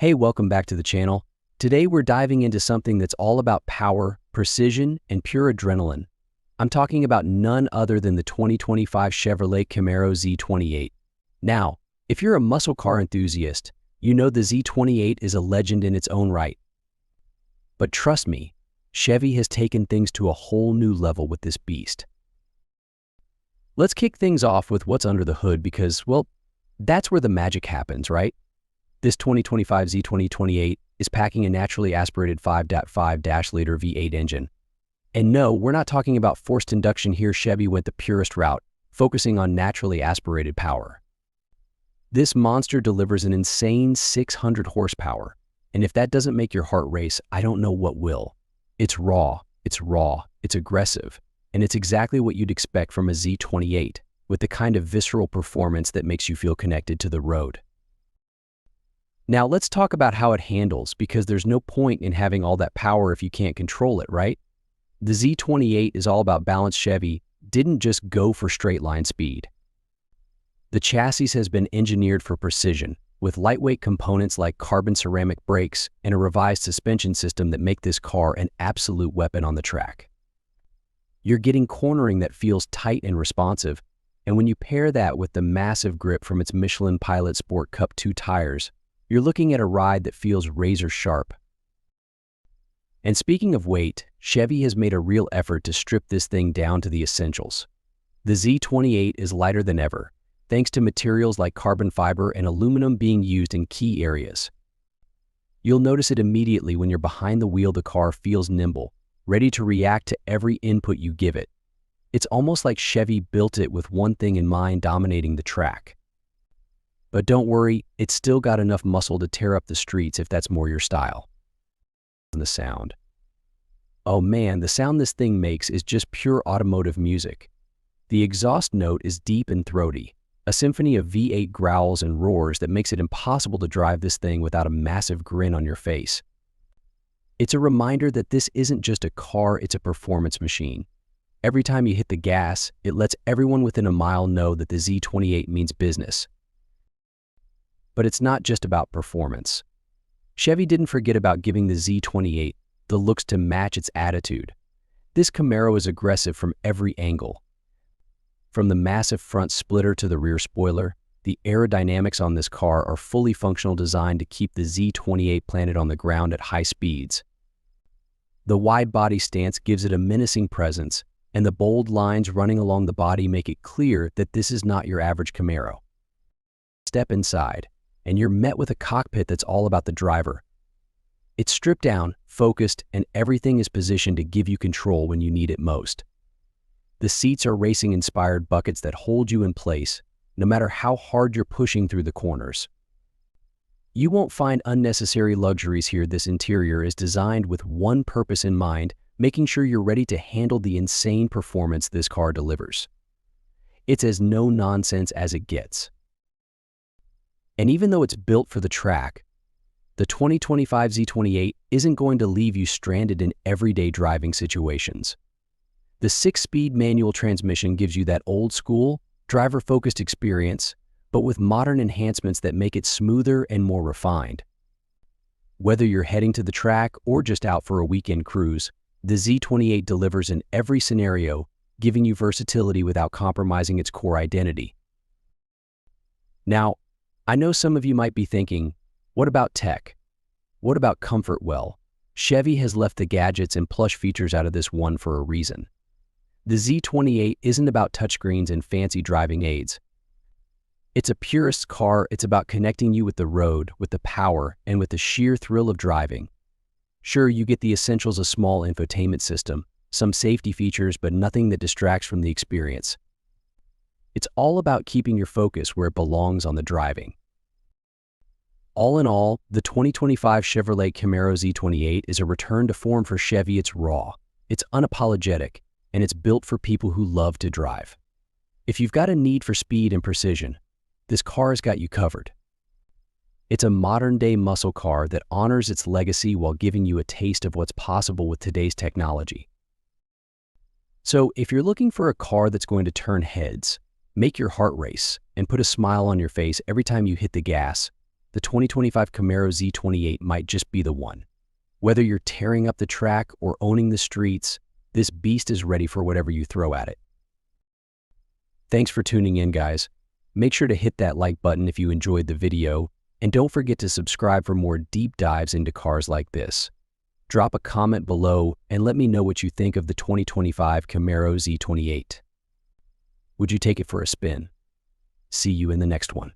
Hey, welcome back to the channel. Today we're diving into something that's all about power, precision, and pure adrenaline. I'm talking about none other than the 2025 Chevrolet Camaro Z28. Now, if you're a muscle car enthusiast, you know the Z28 is a legend in its own right. But trust me, Chevy has taken things to a whole new level with this beast. Let's kick things off with what's under the hood because, well, that's where the magic happens, right? This 2025 Z28 is packing a naturally aspirated 5.5-liter V8 engine. And no, we're not talking about forced induction here. Chevy went the purest route, focusing on naturally aspirated power. This monster delivers an insane 600 horsepower, and if that doesn't make your heart race, I don't know what will. It's raw, it's aggressive, and it's exactly what you'd expect from a Z28, with the kind of visceral performance that makes you feel connected to the road. Now let's talk about how it handles, because there's no point in having all that power if you can't control it, right? The Z28 is all about balance. Chevy didn't just go for straight line speed. The chassis has been engineered for precision, with lightweight components like carbon ceramic brakes and a revised suspension system that make this car an absolute weapon on the track. You're getting cornering that feels tight and responsive, and when you pair that with the massive grip from its Michelin Pilot Sport Cup 2 tires, you're looking at a ride that feels razor sharp. And speaking of weight, Chevy has made a real effort to strip this thing down to the essentials. The Z28 is lighter than ever, thanks to materials like carbon fiber and aluminum being used in key areas. You'll notice it immediately when you're behind the wheel. The car feels nimble, ready to react to every input you give it. It's almost like Chevy built it with one thing in mind: dominating the track. But don't worry, it's still got enough muscle to tear up the streets if that's more your style. And the sound. Oh man, the sound this thing makes is just pure automotive music. The exhaust note is deep and throaty, a symphony of V8 growls and roars that makes it impossible to drive this thing without a massive grin on your face. It's a reminder that this isn't just a car, it's a performance machine. Every time you hit the gas, it lets everyone within a mile know that the Z28 means business. But it's not just about performance. Chevy didn't forget about giving the Z28 the looks to match its attitude. This Camaro is aggressive from every angle. From the massive front splitter to the rear spoiler, the aerodynamics on this car are fully functional, designed to keep the Z28 planted on the ground at high speeds. The wide body stance gives it a menacing presence, and the bold lines running along the body make it clear that this is not your average Camaro. Step inside, and you're met with a cockpit that's all about the driver. It's stripped down, focused, and everything is positioned to give you control when you need it most. The seats are racing-inspired buckets that hold you in place, no matter how hard you're pushing through the corners. You won't find unnecessary luxuries here. This interior is designed with one purpose in mind: making sure you're ready to handle the insane performance this car delivers. It's as no-nonsense as it gets. And even though it's built for the track, the 2025 Z28 isn't going to leave you stranded in everyday driving situations. The 6-speed manual transmission gives you that old-school, driver-focused experience, but with modern enhancements that make it smoother and more refined. Whether you're heading to the track or just out for a weekend cruise, the Z28 delivers in every scenario, giving you versatility without compromising its core identity. Now, I know some of you might be thinking, what about tech? What about comfort? Well, Chevy has left the gadgets and plush features out of this one for a reason. The Z28 isn't about touchscreens and fancy driving aids. It's a purist car. It's about connecting you with the road, with the power, and with the sheer thrill of driving. Sure, you get the essentials: a small infotainment system, some safety features, but nothing that distracts from the experience. It's all about keeping your focus where it belongs, on the driving. All in all, the 2025 Chevrolet Camaro Z28 is a return to form for Chevy. It's raw, it's unapologetic, and it's built for people who love to drive. If you've got a need for speed and precision, this car has got you covered. It's a modern-day muscle car that honors its legacy while giving you a taste of what's possible with today's technology. So if you're looking for a car that's going to turn heads, make your heart race, and put a smile on your face every time you hit the gas, the 2025 Camaro Z28 might just be the one. Whether you're tearing up the track or owning the streets, this beast is ready for whatever you throw at it. Thanks for tuning in, guys. Make sure to hit that like button if you enjoyed the video, and don't forget to subscribe for more deep dives into cars like this. Drop a comment below and let me know what you think of the 2025 Camaro Z28. Would you take it for a spin? See you in the next one.